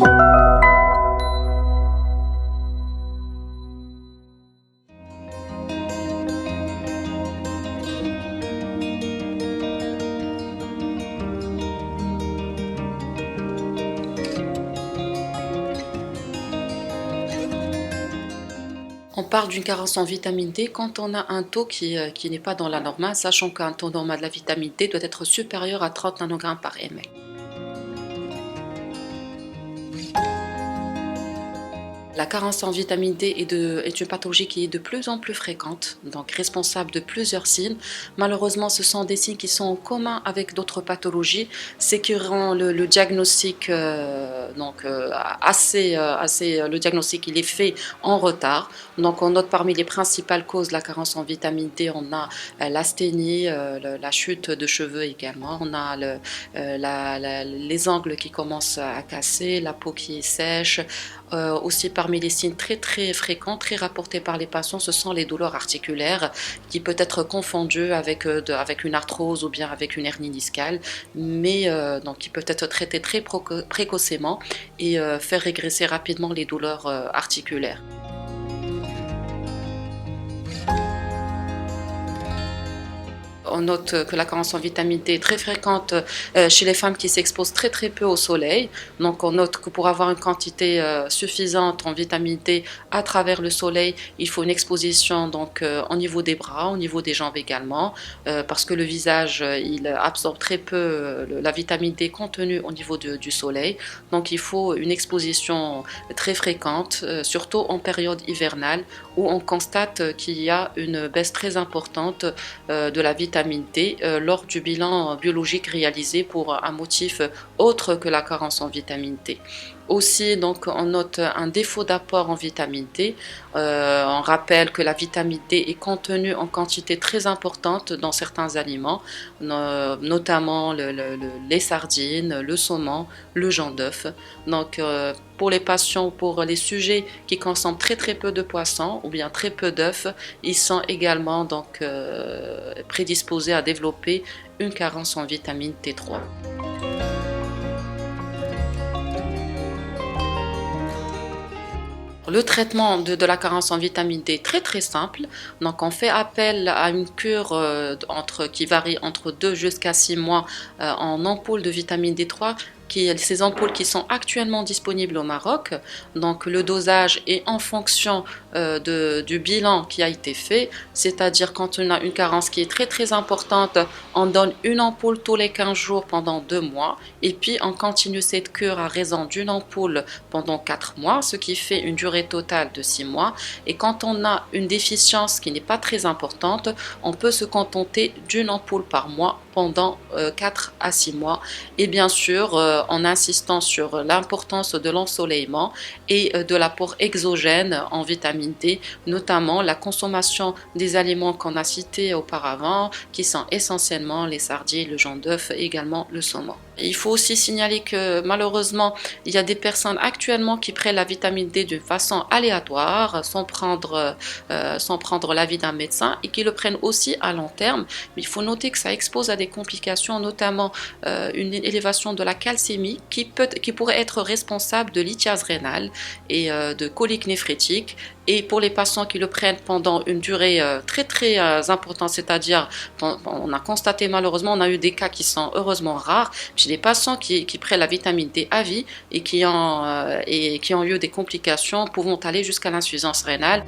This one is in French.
On parle d'une carence en vitamine D quand on a un taux qui n'est pas dans la normale, sachant qu'un taux normal de la vitamine D doit être supérieur à 30 nanogrammes par ml. La carence en vitamine D est une pathologie qui est de plus en plus fréquente, donc responsable de plusieurs signes. Malheureusement, ce sont des signes qui sont en commun avec d'autres pathologies, ce qui rend le diagnostic le diagnostic il est fait en retard. Donc on note parmi les principales causes de la carence en vitamine D, on a l'asthénie, la chute de cheveux également, on a les ongles qui commencent à casser, la peau qui est sèche. Aussi parmi les signes très fréquents, très rapportés par les patients, ce sont les douleurs articulaires qui peut être confondues avec une arthrose ou bien avec une hernie discale, mais donc qui peuvent être traitées très précocement et faire régresser rapidement les douleurs articulaires. On note que la carence en vitamine D est très fréquente chez les femmes qui s'exposent très peu au soleil. Donc on note que pour avoir une quantité suffisante en vitamine D à travers le soleil, il faut une exposition au niveau des bras, au niveau des jambes également, parce que le visage il absorbe très peu la vitamine D contenue au niveau du soleil. Donc il faut une exposition très fréquente, surtout en période hivernale, où on constate qu'il y a une baisse très importante de la vitamine D lors du bilan biologique réalisé pour un motif autre que la carence en vitamine D. Aussi, donc, on note un défaut d'apport en vitamine D. On rappelle que la vitamine D est contenue en quantité très importante dans certains aliments, notamment les sardines, le saumon, le jaune d'œuf. Donc, pour les patients, pour les sujets qui consomment très peu de poissons ou bien très peu d'œufs, ils sont également prédisposés à développer une carence en vitamine D3. Le traitement de la carence en vitamine D est très simple. Donc on fait appel à une cure qui varie entre 2 jusqu'à 6 mois en ampoules de vitamine D3. Ces ampoules qui sont actuellement disponibles au Maroc. Donc le dosage est en fonction du bilan qui a été fait, c'est-à-dire quand on a une carence qui est très importante, on donne une ampoule tous les 15 jours pendant 2 mois et puis on continue cette cure à raison d'une ampoule pendant 4 mois, ce qui fait une durée totale de 6 mois. Et quand on a une déficience qui n'est pas très importante, on peut se contenter d'une ampoule par mois pendant 4 à 6 mois. Et bien sûr, en insistant sur l'importance de l'ensoleillement et de l'apport exogène en vitamine D, notamment la consommation des aliments qu'on a cités auparavant, qui sont essentiellement les sardines, le jaune d'œuf et également le saumon. Il faut aussi signaler que malheureusement, il y a des personnes actuellement qui prennent la vitamine D d'une façon aléatoire, sans prendre l'avis d'un médecin, et qui le prennent aussi à long terme. Mais il faut noter que ça expose à des complications, notamment une élévation de la calcémie qui pourrait être responsable de lithiase rénale et de colique néphrétique. Et pour les patients qui le prennent pendant une durée très importante, c'est-à-dire, on a constaté malheureusement, on a eu des cas qui sont heureusement rares, chez des patients qui prennent la vitamine D à vie et qui ont eu des complications pouvant aller jusqu'à l'insuffisance rénale.